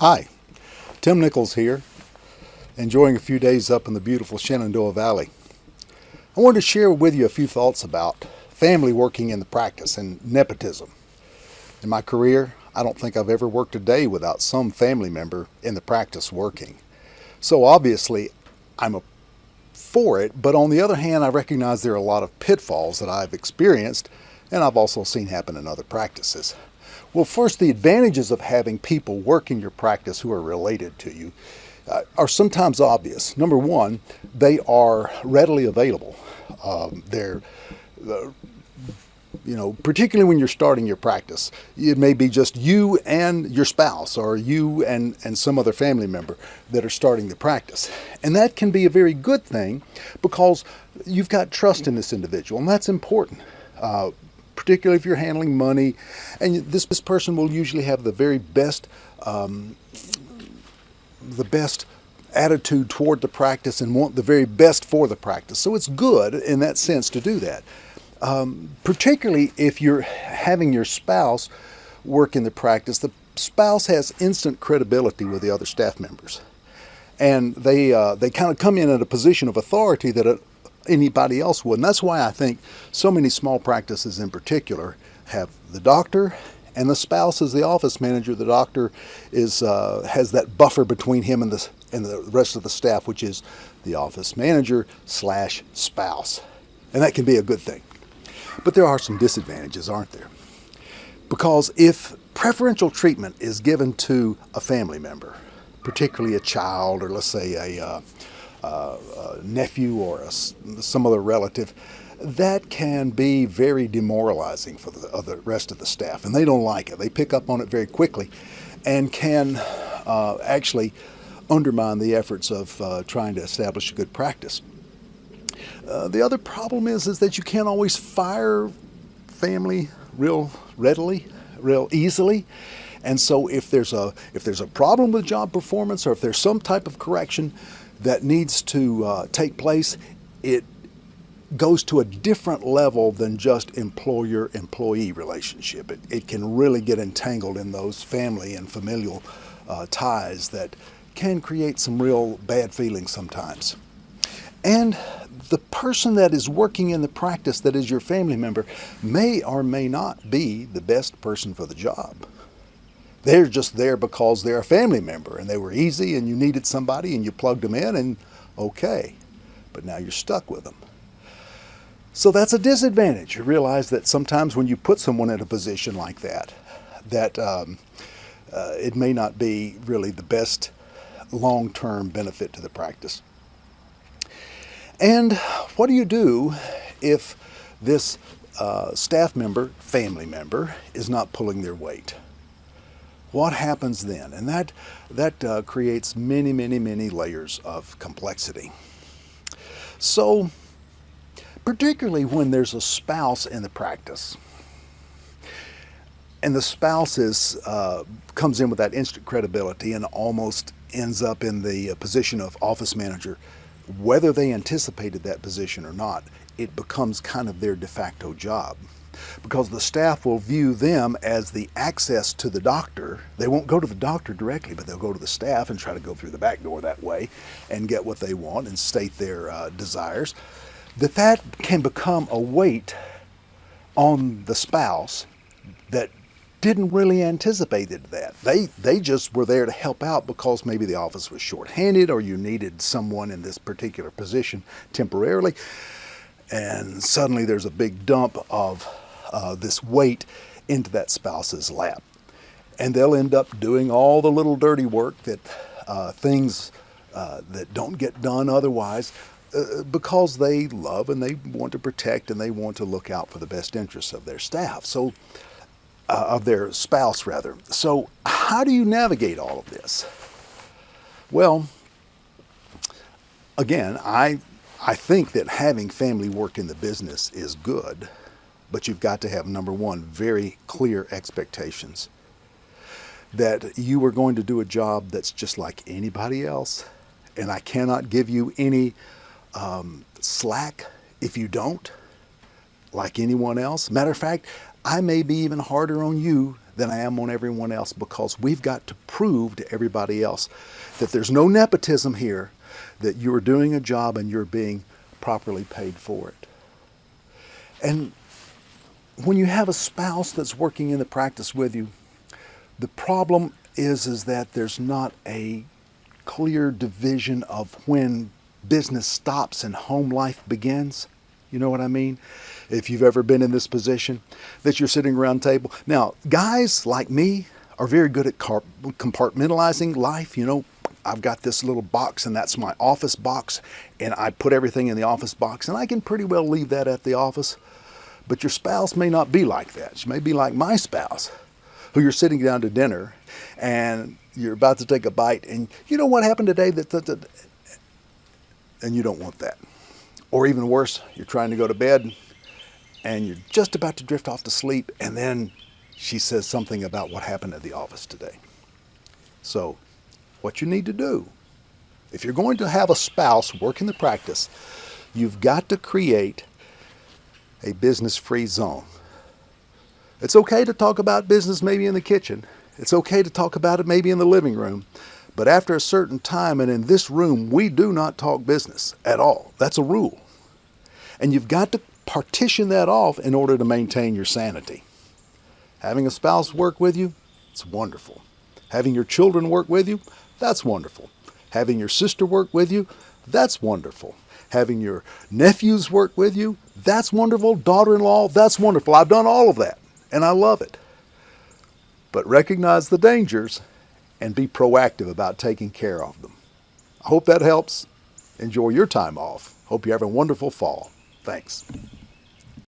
Hi, Tim Nichols here, enjoying a few days up in the beautiful Shenandoah Valley. I wanted to share with you a few thoughts about family working in the practice and nepotism. In my career, I don't think I've ever worked a day without some family member in the practice working. So obviously, I'm for it, but on the other hand, I recognize there are a lot of pitfalls that I've experienced and I've also seen happen in other practices. Well, first, the advantages of having people work in your practice who are related to you are sometimes obvious. Number one, they are readily available. They're particularly when you're starting your practice, it may be just you and your spouse or you and some other family member that are starting the practice. And that can be a very good thing because you've got trust in this individual, and that's important. Particularly if you're handling money, and this person will usually have the very best attitude toward the practice and want the very best for the practice. So it's good in that sense to do that. Particularly if you're having your spouse work in the practice, the spouse has instant credibility with the other staff members, and they kind of come in at a position of authority that anybody else would. And that's why I think so many small practices in particular have the doctor and the spouse as the office manager. The doctor has that buffer between him and the rest of the staff, which is the office manager / spouse. And that can be a good thing. But there are some disadvantages, aren't there? Because if preferential treatment is given to a family member, particularly a child, or let's say a nephew or some other relative, that can be very demoralizing for the rest of the staff, and they don't like it. They pick up on it very quickly and can actually undermine the efforts of trying to establish a good practice. The other problem is that you can't always fire family real readily, real easily. And so if there's a problem with job performance, or if there's some type of correction that needs to take place, it goes to a different level than just employer-employee relationship. It can really get entangled in those family and familial ties that can create some real bad feelings sometimes. And the person that is working in the practice that is your family member may or may not be the best person for the job. They're just there because they're a family member and they were easy and you needed somebody and you plugged them in and okay, but now you're stuck with them. So that's a disadvantage. You realize that sometimes when you put someone in a position like that it may not be really the best long-term benefit to the practice. And what do you do if this staff member, family member, is not pulling their weight? What happens then? And that creates many, many, many layers of complexity. So, particularly when there's a spouse in the practice, and the spouse comes in with that instant credibility and almost ends up in the position of office manager, whether they anticipated that position or not, it becomes kind of their de facto job. Because the staff will view them as the access to the doctor. They won't go to the doctor directly, but they'll go to the staff and try to go through the back door that way and get what they want and state their desires. That can become a weight on the spouse that didn't really anticipate that. They just were there to help out because maybe the office was shorthanded or you needed someone in this particular position temporarily. And suddenly there's a big dump of this weight into that spouse's lap. And they'll end up doing all the little dirty work that things that don't get done otherwise because they love and they want to protect and they want to look out for the best interests of their staff. So, of their spouse rather. So how do you navigate all of this? Well, again, I think that having family work in the business is good, but you've got to have, number one, very clear expectations that you are going to do a job that's just like anybody else, and I cannot give you any slack if you don't, like anyone else. Matter of fact, I may be even harder on you than I am on everyone else, because we've got to prove to everybody else that there's no nepotism here, that you're doing a job and you're being properly paid for it. And when you have a spouse that's working in the practice with you, the problem is that there's not a clear division of when business stops and home life begins. You know what I mean? If you've ever been in this position, that you're sitting around a table. Now, guys like me are very good at compartmentalizing life. You know, I've got this little box, and that's my office box, and I put everything in the office box, and I can pretty well leave that at the office. But your spouse may not be like that. She may be like my spouse, who you're sitting down to dinner, and you're about to take a bite, and you know what happened today? And you don't want that. Or even worse, you're trying to go to bed, and you're just about to drift off to sleep, and then she says something about what happened at the office today. So, what you need to do, if you're going to have a spouse work in the practice, you've got to create a business-free zone. It's okay to talk about business maybe in the kitchen. It's okay to talk about it maybe in the living room. But after a certain time, and in this room, we do not talk business at all. That's a rule. And you've got to partition that off in order to maintain your sanity. Having a spouse work with you, it's wonderful. Having your children work with you, that's wonderful. Having your sister work with you, that's wonderful. Having your nephews work with you, that's wonderful. Daughter-in-law, that's wonderful. I've done all of that, and I love it. But recognize the dangers and be proactive about taking care of them. I hope that helps. Enjoy your time off. Hope you have a wonderful fall. Thanks.